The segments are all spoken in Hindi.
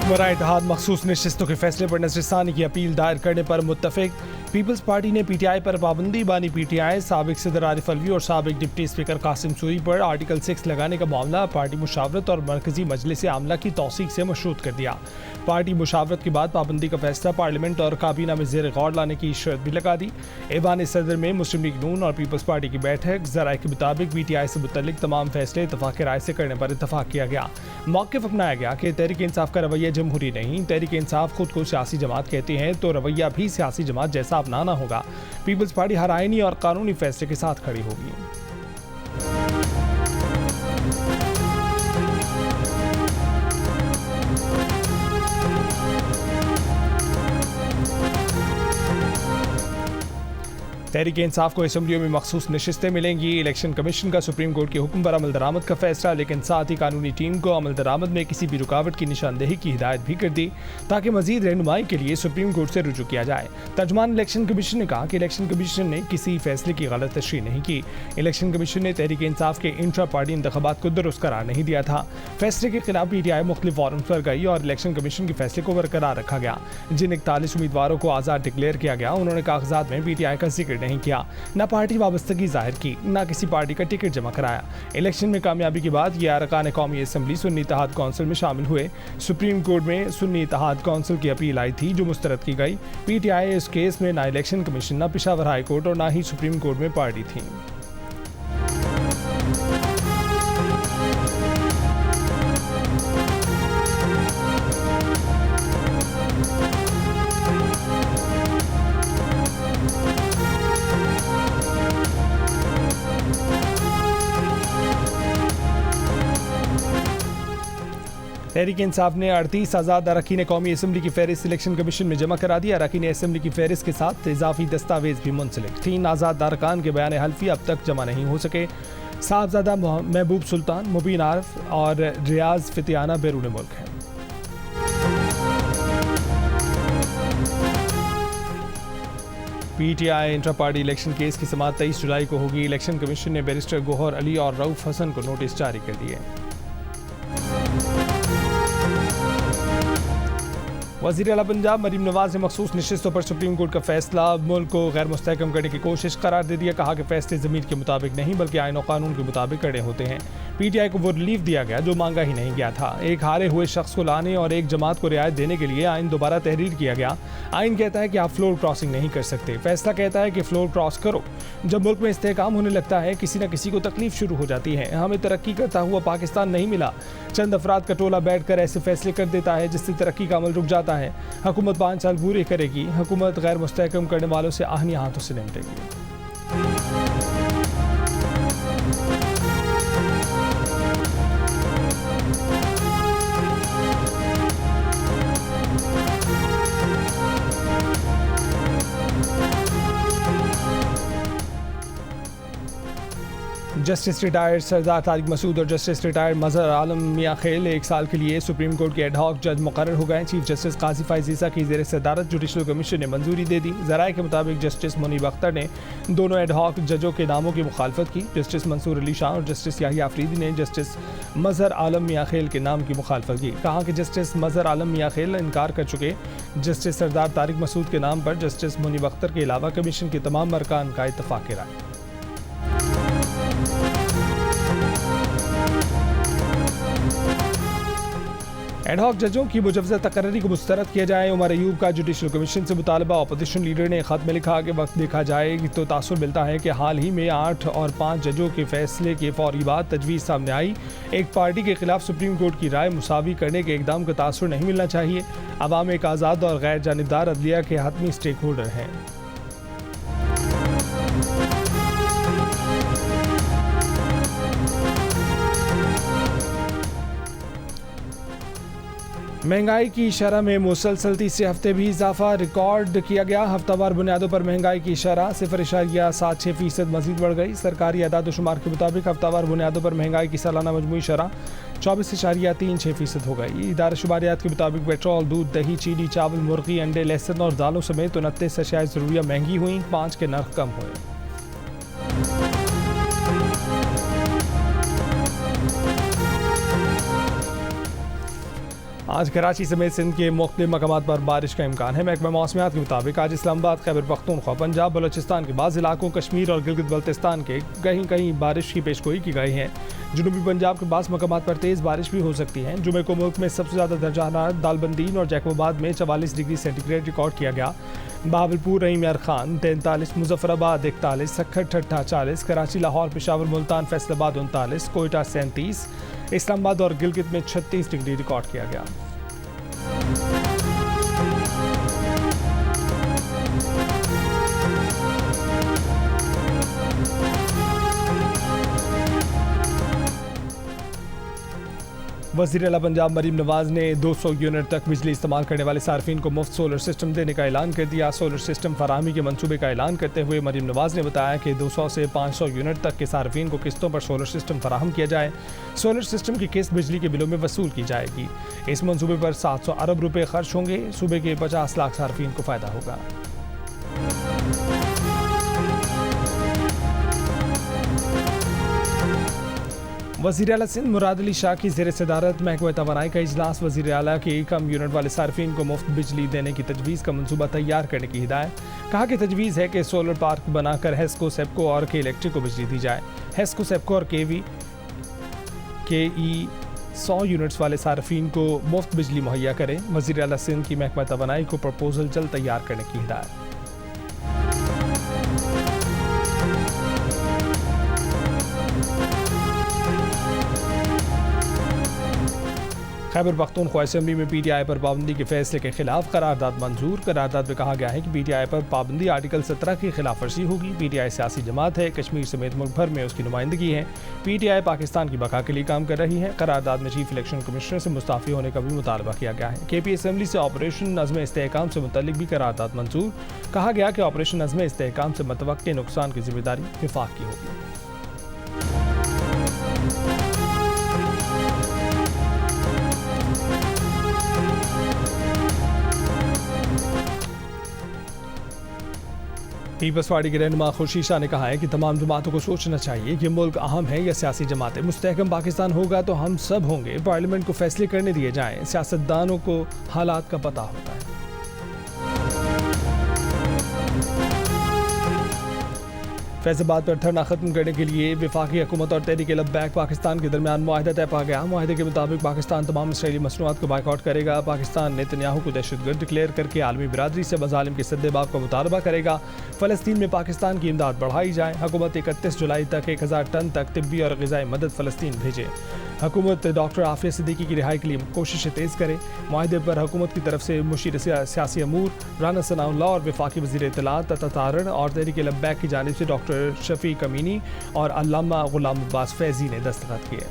हुक्मरान इत्तेहाद मखसूस नशिस्तों के फैसले पर नजरसानी की अपील दायर करने पर मुत्तफिक। पीपल्स पार्टी ने पीटीआई पर पाबंदी बानी पीटीआई साबिक सदर आरिफ अलवी और साबिक डिप्टी स्पीकर कासिम सूरी पर आर्टिकल 6 लगाने का मामला पार्टी मुशावरत और मरकजी मजलिस आमला की तौसीक से मशरूत कर दिया। पार्टी मुशावरत के बाद पाबंदी का फैसला पार्लियामेंट और काबीना में जेर गौर लाने की शर्त भी लगा दी। ऐवान सदर में मुस्लिम लीग नून और पीपल्स पार्टी की बैठक। ज़राए के मुताबिक पीटीआई से मुतल्लिक तमाम फैसले इत्तफाक राय से करने पर इत्तफाक किया गया। मौक़िफ़ अपनाया गया कि तहरीक इंसाफ का रवैया जमहूरी नहीं। तहरीक इंसाफ खुद को सियासी जमात कहती हैं तो रवैया भी सियासी जमात जैसा अपनाना होगा। पीपल्स पार्टी हर आईनी और कानूनी फैसले के साथ खड़ी होगी। तहरीक इंसाफ को असम्बलियों में मखसूस नशिस्तें मिलेंगी। इलेक्शन कमीशन का सुप्रीम कोर्ट के हुक्म पर अमल दरामद का फैसला, लेकिन साथ ही कानूनी टीम को अमल दरामद में किसी भी रुकावट की निशानदेही की हिदायत भी कर दी ताकि मजीद रहनुमाई के लिए सुप्रीम कोर्ट से रुजू किया जाए। तर्जुमान इलेक्शन कमीशन ने कहा कि इलेक्शन कमीशन ने किसी फैसले की गलत तशरीह नहीं की। इलेक्शन कमीशन ने तहरीक इंसाफ के इंट्रा पार्टी इंतखाबात को दुरुस्त करार नहीं दिया था। फैसले के खिलाफ पीटीआई मुख्तलिफ फॉरम्स पर गई और इलेक्शन कमीशन के फैसले को बरकरार रखा गया। जिन 41 उम्मीदवारों को आज़ाद डिक्लेयर किया गया उन्होंने कागजात में पीटीआई का जिक्र नहीं किया, न पार्टी वाबस्तगी जाहिर की, न किसी पार्टी का टिकट जमा कराया। इलेक्शन में कामयाबी के बाद ये अरकान कौमी असम्बली सुन्नी इत्तेहाद कौंसिल में शामिल हुए। सुप्रीम कोर्ट में सुन्नी इत्तेहाद कौंसिल की अपील आई थी जो मुस्तरद की गई। पीटीआई इस केस में ना इलेक्शन कमीशन, न पेशावर हाई कोर्ट और ना ही सुप्रीम कोर्ट में पार्टी थी। तहरीक इंसाफ ने 38 आज़ाद अरकान कौमी असम्बली की फहरिस्त इलेक्शन कमीशन में जमा करा दी। अरकान असम्बली की फहरिस्त के साथ इजाफी दस्तावेज भी मुंसलिक। 3 आज़ाद अरकान के बयान हल्फी अब तक जमा नहीं हो सके। साहबजादा महबूब सुल्तान, मुबीन आरिफ और रियाज फितियाना बैरून मुल्क हैं। PTI intra party election case की समाअत 23 जुलाई को होगी। इलेक्शन कमीशन ने बैरिस्टर गोहर अली और रऊफ हसन को नोटिस जारी कर दिए। वज़ीर आला पंजाब मरीम नवाज ने मखसूस नशिस्तों पर सुप्रीम कोर्ट का फैसला मुल्क को गैर मुस्तहकम करने की कोशिश करार दे दिया। कहा कि फैसले ज़मीर के मुताबिक नहीं बल्कि आईन और कानून के मुताबिक करने होते हैं। पीटीआई को वो रिलीफ दिया गया जो मांगा ही नहीं गया था। एक हारे हुए शख्स को लाने और एक जमात को रियायत देने के लिए आइन दोबारा तहरीर किया गया। आइन कहता है कि आप फ्लोर क्रॉसिंग नहीं कर सकते, फैसला कहता है कि फ्लोर क्रॉस करो। जब मुल्क में इस्तेहकाम होने लगता है किसी न किसी को तकलीफ शुरू हो जाती है। हमें तरक्की करता हुआ पाकिस्तान नहीं मिला। चंद अफराद का टोला बैठ कर ऐसे फैसले कर देता है जिससे तरक्की का अमल रुक जाता है। हुकूमत 5 साल पूरे करेगी। हुकूमत गैर मुस्तहकम करने वालों से आहनी हाथों से निपटेगी। जस्टिस रिटायर्ड सरदार तारिक मसूद और जस्टिस रिटायर्ड मजहर आलम मियां खेल 1 साल के लिए सुप्रीम कोर्ट के एडहॉक जज मुकर्रर हो गए। चीफ जस्टिस काजी फाइज ईसा की ज़ेर सदारत जुडिशल कमीशन ने मंजूरी दे दी। ज़राए के मुताबिक जस्टिस मुनीब अख्तर ने दोनों एडहॉक जजों के नामों की मुखालफत की। जस्टिस मंसूर अली शाह और जस्टिस याहिया अफरीदी ने जस्टिस मजहर आलम मियां खेल के नाम की मुखालफत की। कहा कि जस्टिस मजहर आलम मियां खेल इनकार कर चुके। जस्टिस सरदार तारिक मसूद के नाम पर जस्टिस मुनीब अख्तर के अलावा कमीशन के तमाम अरकान का इत्तफाक राय। एडहॉक जजों की मुजवज़ा तकर्री को मुस्तरद किया जाए। उमर अयूब का जुडिशल कमीशन से मुतालबा। अपोजिशन लीडर ने ख़त में लिखा कि वक्त देखा जाए तो तासुर मिलता है कि हाल ही में 8 और 5 जजों के फैसले के फौरी बाद तजवीज़ सामने आई। एक पार्टी के खिलाफ सुप्रीम कोर्ट की राय मुसावी करने के इकदाम का तासुर नहीं मिलना चाहिए। अवाम एक आज़ाद और गैर जानिबदार अदलिया के हतमी स्टेक होल्डर हैं। महंगाई की शरह में मुसलसल तीसरे हफ्ते भी इजाफा रिकॉर्ड किया गया। हफ्तावार बुनियादों पर महंगाई की शरह 0.76% मजीद बढ़ गई। सरकारी अदाद-ओ-शुमार के मुताबिक हफ्तावार बुनियादों पर महंगाई की सालाना मजमूई शरह 24.36% हो गई। इदारा शुमारियात के मुताबिक पेट्रोल, दूध, दही, चीनी, चावल, मुर्गी, अंडे, लहसुन और दालों समेत 29 अशियाए ज़रूरिया महंगी हुई। 5 के नर्ख कम हुए। आज कराची समेत सिंध के मुख्तलिफ मकामात पर बारिश का इम्कान है। महकमा मौसमियात के मुताबिक आज इस्लामाबाद, खैबर पख्तूनख्वा, पंजाब, बलोचिस्तान के बाज़ इलाकों, कश्मीर और गिलगित बल्तिस्तान के कहीं कहीं बारिश की पेशगोई की गई है। जनूबी पंजाब के बाज़ मकामात पर तेज़ बारिश भी हो सकती है। जुमे को मुल्क में सबसे ज़्यादा दर्जा हरारत दालबंदीन और जैकोबाद में 44 डिग्री सेंटीग्रेड रिकॉर्ड किया गया। बहावलपुर, रहीम यार खान 43, मुजफ्फराबाद 41, सक्खर ठट्ठा 40, कराची, लाहौर, पेशावर, मुल्तान, फैसलाबाद 39, कोयटा 37, इस्लामाबाद और गिलगित में 36 डिग्री रिकॉर्ड किया गया। वज़ीर आला पंजाब मरीम नवाज ने 200 यूनिट तक बिजली इस्तेमाल करने वाले सार्फिन को मुफ्त सोलर सिस्टम देने का ऐलान कर दिया। सोलर सिस्टम फराहमी के मंसूबे का ऐलान करते हुए मरीम नवाज ने बताया कि 200 से 500 यूनिट तक के सार्फिन को किस्तों पर सोलर सिस्टम फराहम किया जाए। सोलर सिस्टम की किस्त बिजली के बिलों में वसूल की जाएगी। इस मंसूबे पर 700 अरब रुपये खर्च होंगे। सूबे के 50 लाख सार्फिन को फ़ायदा होगा। वज़ीर आला सिंध मुराद अली शाह की ज़ेर सदारत महकमा तवानाई का इजलास वज़ीर आला के कम यूनिट वाले सार्फिन को मुफ्त बिजली देने की तजवीज़ का मंसूबा तैयार करने की हिदायत। कहा कि तजवीज़ है कि सोलर पार्क बनाकर हेस्को, सेप्को और के इलेक्ट्रिक को बिजली दी जाए। हेस्को, सेप्को और KE 100 यूनिट्स वाले सार्फिन को मुफ्त बिजली मुहैया करें। वज़ीर आला सिंध की महकमा तवानाई को प्रपोजल जल्द तैयार करने की हिदायत। खैबर पख्तूनख्वा असेंबली में PTI पर पाबंदी के फैसले के खिलाफ करारदाद मंजूर। करारदाद में कहा गया है कि PTI पर पाबंदी आर्टिकल 17 की खिलाफ वर्जी होगी। PTI सियासी जमात है, कश्मीर समेत मुल्क भर में उसकी नुमाइंदगी है। PTI पाकिस्तान की बका के लिए काम कर रही है। करारदाद में चीफ इलेक्शन कमिश्नर से मुस्ताफ़ी होने का भी मुतालबा किया गया है। KP असेंबली से ऑपरेशन नज़्म इस्तेहकाम से मुतल्लिक भी करारदाद मंजूर। कहा गया कि ऑपरेशन नज़्म इस्तेहकाम से मतवक्के नुकसान की जिम्मेदारी विफाक की होगी। पीपल्स पार्टी के रहनुमा खुर्शीद शाह ने कहा है कि तमाम जमातों को सोचना चाहिए कि मुल्क अहम है या सियासी जमातें। मुस्तहकम पाकिस्तान होगा तो हम सब होंगे। पार्लियामेंट को फैसले करने दिए जाएं। सियासतदानों को हालात का पता होता है। फैज़ाबाद पर धरना खत्म करने के लिए वफाकी हुकूमत और तहरीक लब्बैक पाकिस्तान के दरमियान मुआहदा तय पा गया। मुआहदे के मुताबिक पाकिस्तान तमाम इसराइली मसनूआत को बायकॉट करेगा। पाकिस्तान नेतन्याहू को दहशतगर्द डिक्लेयर करके आलमी बिरादरी से मज़ालिम के सद्देबाब का मुतालबा करेगा। फ़लस्तीन में पाकिस्तान की इमदाद बढ़ाई जाए। हुकूमत 31 जुलाई तक 1000 टन तक तिब्बी और ग़िज़ाई मदद फ़लस्तीन भेजे। हुकूमत डॉक्टर आफिया सिद्दीकी की रिहाई के लिए कोशिशें तेज़ करे। मुआहदे पर हुकूमत की तरफ से मुशीर सियासी अमूर राना सनाउल्लाह और वफाकी वज़ीर इत्तलात तारण और तहरीक लब्बैक की जानिब से डॉक्टर शफीक अमीनी और अल्लामा गुलाम अब्बास फैज़ी ने दस्तखत किए।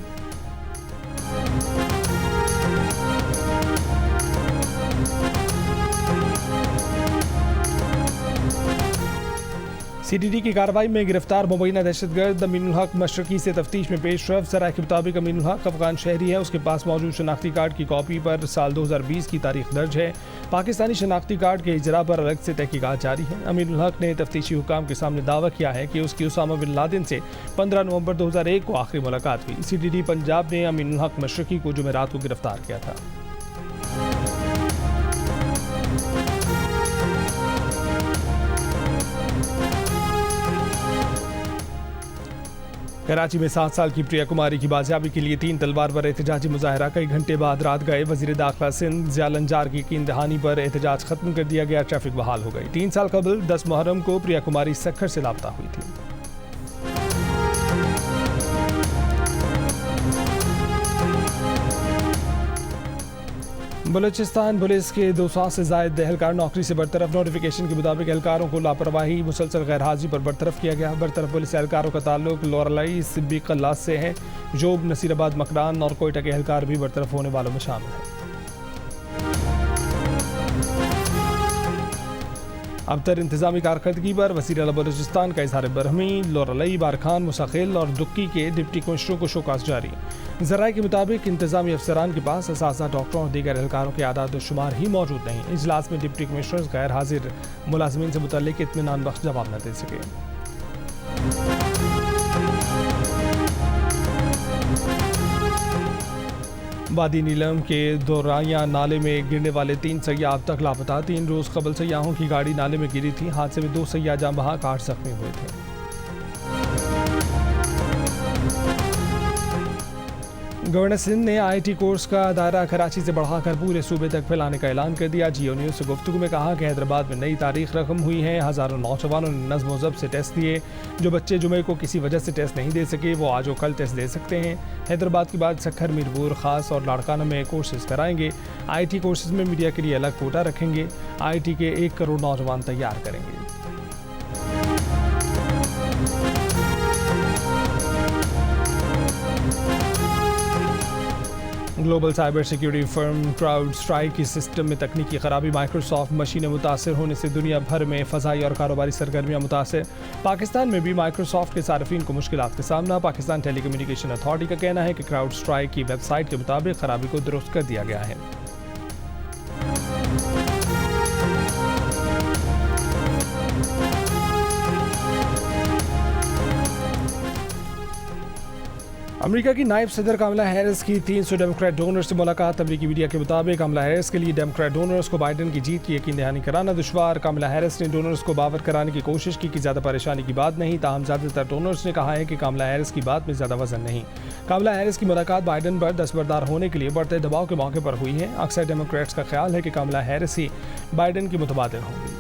CTD की कार्रवाई में गिरफ्तार मुबैना दहशतगर्द अमीनुल हक मशरकी से तफ्तीश में पेशरफ। ज़राए के मुताबिक अमीनुल हक अफगान शहरी है। उसके पास मौजूद शनाख्ती कार्ड की कॉपी पर साल 2020 की तारीख दर्ज है। पाकिस्तानी शनाख्ती कार्ड के इजरा पर अलग से तहकीकात जारी है। अमीनुल हक ने तफ्तीशी हुकाम के सामने दावा किया है कि उसकी उसामा बिन लादेन से 15 नवंबर 2001 को आखिरी मुलाकात हुई। CTD पंजाब ने अमीनुल हक मशरकी को जुमेरात को गिरफ्तार किया था। कराची में 7 साल की प्रिया कुमारी की बाजियाबी के लिए 3 तलवार पर एहतजाजी मुजाहरा कई घंटे बाद रात गए। वज़ीर दाखिला सिंध ज़ियालन जार की यकीन दहानी पर एहतजाज खत्म कर दिया गया। ट्रैफिक बहाल हो गई। 3 साल कबल 10 मुहर्रम को प्रिया कुमारी सक्खर से लापता हुई थी। बलूचिस्तान पुलिस के 200 से ज़ायद एहलकार नौकरी से बरतरफ। नोटिफिकेशन के मुताबिक एहलकारों को लापरवाही, मुसलसल गैर हाजिरी पर बरतरफ किया गया। बरतरफ पुलिस एहलकारों का ताल्लुक लोरलाई, सिब्बी कल्लास से है। जोब, नसीराबाद, मकरान और कोयटा के एहलकार भी बरतरफ होने वालों में शामिल हैं। अब तक इंतजामी कारकर्दगी पर वज़ीर आला बलूचिस्तान का इजहार बरहमी। लोरलई, बारखान, मुसाखिल और दुक्की के डिप्टी कमिश्नरों को शोकास जारी। ज़राए के मुताबिक इंतजामी अफसरान के पास असासा डॉक्टरों और दीगर एहलकारों के आदाद व शुमार ही मौजूद नहीं। इजलास में डिप्टी कमिश्नर गैर हाजिर मुलाजमीन से मुतल्लिक इत्मीनान बख्श जवाब न दे सके। वादी नीलम के दोराया नाले में गिरने वाले 3 सैयाह अब तक लापता। 3 रोज़ कबल सैयाहों की गाड़ी नाले में गिरी थी। हादसे में 2 सैयाह जान बहक 8 जख्मी हुए थे। गवर्नर सिंध ने IIT कोर्स का दायरा कराची से बढ़ाकर पूरे सूबे तक फैलाने का ऐलान कर दिया। जियो न्यूज़ से गुफ्तगू में कहा कि हैदराबाद में नई तारीख रकम हुई है। हज़ारों नौजवानों ने नज़्म व ज़ब्त से टेस्ट दिए। जो बच्चे जुमे को किसी वजह से टेस्ट नहीं दे सके वो आज और कल टेस्ट दे सकते हैं। हैदराबाद के बाद सखर, मीरपुर, खास और लाड़काना में कोर्सेज कराएंगे। IIT कोर्सेज में मीडिया के लिए अलग कोटा रखेंगे। IIT के 1 करोड़ नौजवान तैयार करेंगे। Global cyber security firm crowd strike की सिस्टम में तकनीकी खराबी। माइक्रोसॉफ्ट मशीनें मुतासर होने से दुनिया भर में फ़ज़ाई और कारोबारी सरगर्मियाँ मुतासर। पाकिस्तान में भी माइक्रोसॉफ्ट के सार्फिन को मुश्किलात का सामना। पाकिस्तान टेलीकम्युनिकेशन अथॉरिटी का कहना है कि क्राउड स्ट्राइक की वेबसाइट के मुताबिक खराबी को दुरुस्त कर दिया गया है। अमेरिका की नायब सदर कमला हैरिस की 300 डेमोक्रेट डोनर से मुलाकात। अमेरिकी मीडिया के मुताबिक कमला हैरिस के लिए डेमोक्रेट डोनर्स को बाइडेन की जीत की यकीन दहानी कराना दुश्वार। कमला हैरिस ने डोनर्स को बावर कराने की कोशिश की कि ज़्यादा परेशानी की बात नहीं। ताहम ज़्यादातर डोनर्स ने कहा है कि कमला हैरिस की बात में ज़्यादा वजन नहीं। कमला हैरिस की मुलाकात बाइडेन पर दस्तबरदार होने के लिए बढ़ते दबाव के मौके पर हुई है। अक्सर डेमोक्रेट्स का ख्याल है कि कमला हैरिस ही बाइडेन की मुतबादिल होंगी।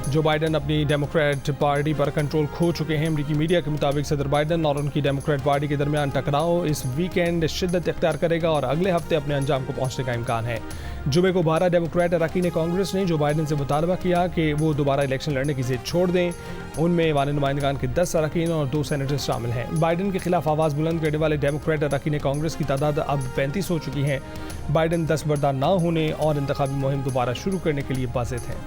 जो बाइडेन अपनी डेमोक्रेट पार्टी पर कंट्रोल खो चुके हैं। अमेरिकी मीडिया के मुताबिक सदर बाइडेन और उनकी डेमोक्रेट पार्टी के दरमियान टकराव इस वीकेंड शिद्दत इख्तियार करेगा और अगले हफ्ते अपने अंजाम को पहुंचने का इम्कान है। जुमे को 12 डेमोक्रेट अरकान कांग्रेस ने जो बाइडेन से मुतालबा किया कि वो दोबारा इलेक्शन लड़ने की जिद छोड़ दें। उनमें वान नुमाइंदगान के 10 अरकान और 2 सेनेटर्स शामिल हैं। बाइडेन के खिलाफ आवाज़ बुलंद करने वाले डेमोक्रेट अरकान कांग्रेस की तादाद अब 35 हो चुकी है। बाइडेन दस्तबरदार न होने और इंतखाबी मुहिम दोबारा शुरू करने के लिए बाज़िद हैं।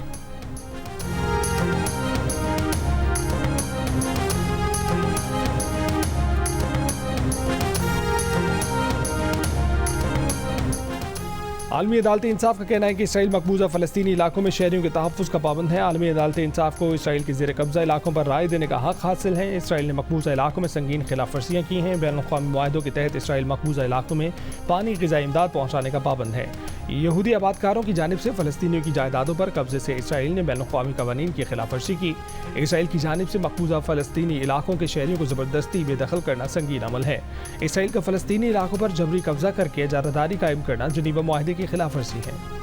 आलमी अदालत इंसाफ का कहना है कि इसराइल मकबूजा फ़लस्तीनी इलाकों में शहरियों के तहफ़्फ़ुज़ का पाबंद है। आलमी अदालत इंसाफ को इसराइल के ज़ेर कब्ज़ा इलाकों पर राय देने का हक़ हासिल है। इसराइल ने मकबूजा इलाकों में संगीन खिलाफ वर्जियाँ की हैं। बैनुल-अक़वामी मुआहदों के तहत इसराइल मकबूजा इलाकों में पानी, ग़िज़ाई इमदाद पहुँचाने का पाबंद है। यहूदी आबादकारों की जानिब से फ़लस्तीनियों की जायदादों पर कब्जे से इसराइल ने बैनुल-अक़वामी क़वानीन की खिलाफ वर्जी की। इसराइल की जानिब से मकबूजा फ़लस्तीनी इलाकों के शहरियों को ज़बरदस्ती बेदखल करना संगीन अमल है। इसराइल का फ़लस्तीनी इलाकों पर जबरी कब्जा करके इजारादारी कायम करना जनीवा मुआहदे की खिलाफ वर्जी है।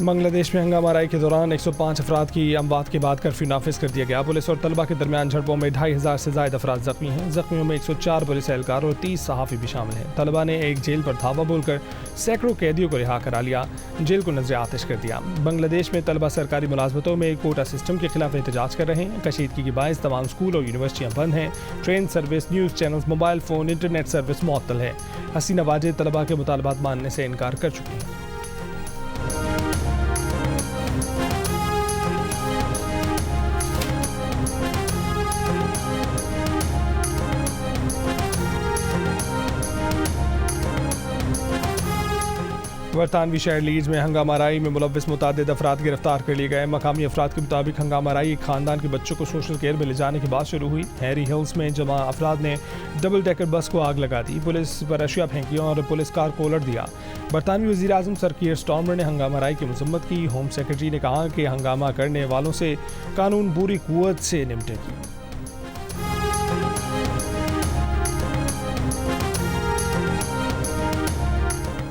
बांग्लादेश में हंगामा आराई के दौरान 105 अफराद की अमवात के बाद कर्फ्यू नाफिज कर दिया गया। पुलिस और तलबा के दरमियान झड़पों में 2500 से ज़ायद अफराद जख्मी हैं। जख्मियों में 104 पुलिस एहलकार और 30 सहाफ़ी भी शामिल हैं। तलबा ने एक जेल पर धावा बोलकर सैकड़ों कैदियों को रिहा करा लिया, जेल को नजर आतिश कर दिया। बांग्लादेश में तलबा सरकारी मुलाजमतों में कोटा सिस्टम के खिलाफ एहतजाज कर रहे हैं। कशीदगी की बायस तमाम स्कूल और यूनिवर्सिटियाँ बंद हैं। Train service, news channels, mobile phone, internet service मुअत्तल है। हसीना वाजिद तलबा के मुतालबात मानने से इनकार कर चुकी हैं। बरतानवी शहर लीड्स में हंगामाराई में मुलव्विस मुतादिद अफराद गिरफ्तार कर लिए गए। मकामी अफराद के मुताबिक हंगामाराई एक खानदान के बच्चों को सोशल केयर में ले जाने के बाद शुरू हुई। हैरी हिल्स में जमा अफराद ने डबल डेकर बस को आग लगा दी, पुलिस पर अशिया फेंकी और पुलिस कार को उलट दिया। बरतानवी वज़ीर आज़म सर कीयर स्टार्मर ने हंगामाराई की मजम्मत की। होम सेक्रेटरी ने कहा कि हंगामा करने वालों से कानून पूरी कुव्वत से निपटेगी।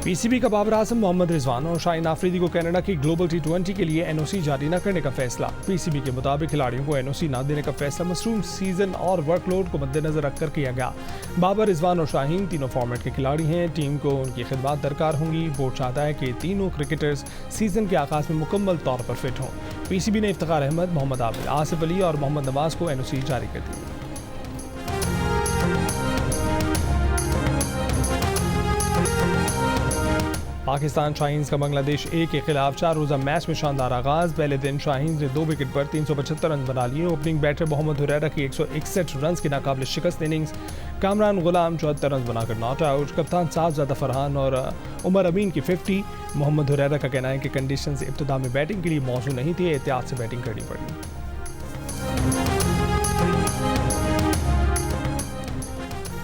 पीसीबी का बाबर आजम, मोहम्मद रिजवान और शाहीन आफरीदी को कनाडा की ग्लोबल T20 के लिए एनओसी जारी न करने का फैसला। पीसीबी के मुताबिक खिलाड़ियों को एनओसी न देने का फैसला मसरूम सीजन और वर्कलोड को मद्देनजर रखकर किया गया। बाबर, रिजवान और शाहीन तीनों फॉर्मेट के खिलाड़ी हैं। टीम को उनकी खिदमत दरकार होंगी। बोर्ड चाहता है कि तीनों क्रिकेटर्स सीजन के आगाज में मुकम्मल तौर पर फिट हों। पीसीबी ने इफ्तिखार अहमद, मोहम्मद आबिद, आसिफ अली और मोहम्मद नवाज को एनओसी जारी कर दी। पाकिस्तान शाहीन्स का बांग्लादेश ए के खिलाफ 4 रोज़ा मैच में शानदार आगाज। पहले दिन शाहीन्स ने 2 विकेट पर 375 रन बना लिए। ओपनिंग बैटर मोहम्मद हुरैरा की 161 रन की नाकाबिल शिकस्त इनिंग्स। कामरान गुलाम 74 रन बनाकर नॉट आउट। कप्तान साहबजादा फरहान और उमर अमीन की 50। मोहम्मद हुरैरा का कहना है कि कंडीशंस इब्तिदा में बैटिंग के लिए मौजूद नहीं थी, एहतियात से बैटिंग करनी पड़ी।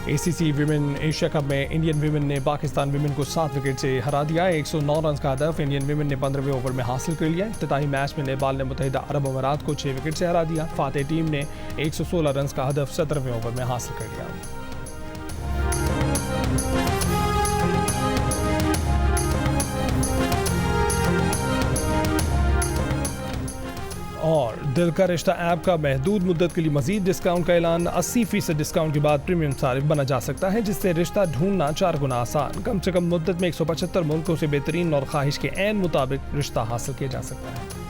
ACC विमेन एशिया कप में इंडियन विमेन ने पाकिस्तान विमेन को 7 विकेट से हरा दिया। 109 रन का हदफ इंडियन विमेन ने 15वें ओवर में हासिल कर लिया। इफ्तिताही मैच में नेपाल ने मुत्तहिदा अरब अमारात को 6 विकेट से हरा दिया। फातेह टीम ने 116 रन का हदफ 17वें ओवर में हासिल कर लिया। और दिल का रिश्ता ऐप का महदूद मुद्दत के लिए मजीद डिस्काउंट का ऐलान। 80% डिस्काउंट के बाद प्रीमियम सारिफ बना जा सकता है, जिससे रिश्ता ढूंढना 4 गुना आसान। कम से कम मुद्दत में 175 मुल्कों से बेहतरीन और ख्वाहिश के ऐन मुताबिक रिश्ता हासिल किया जा सकता है।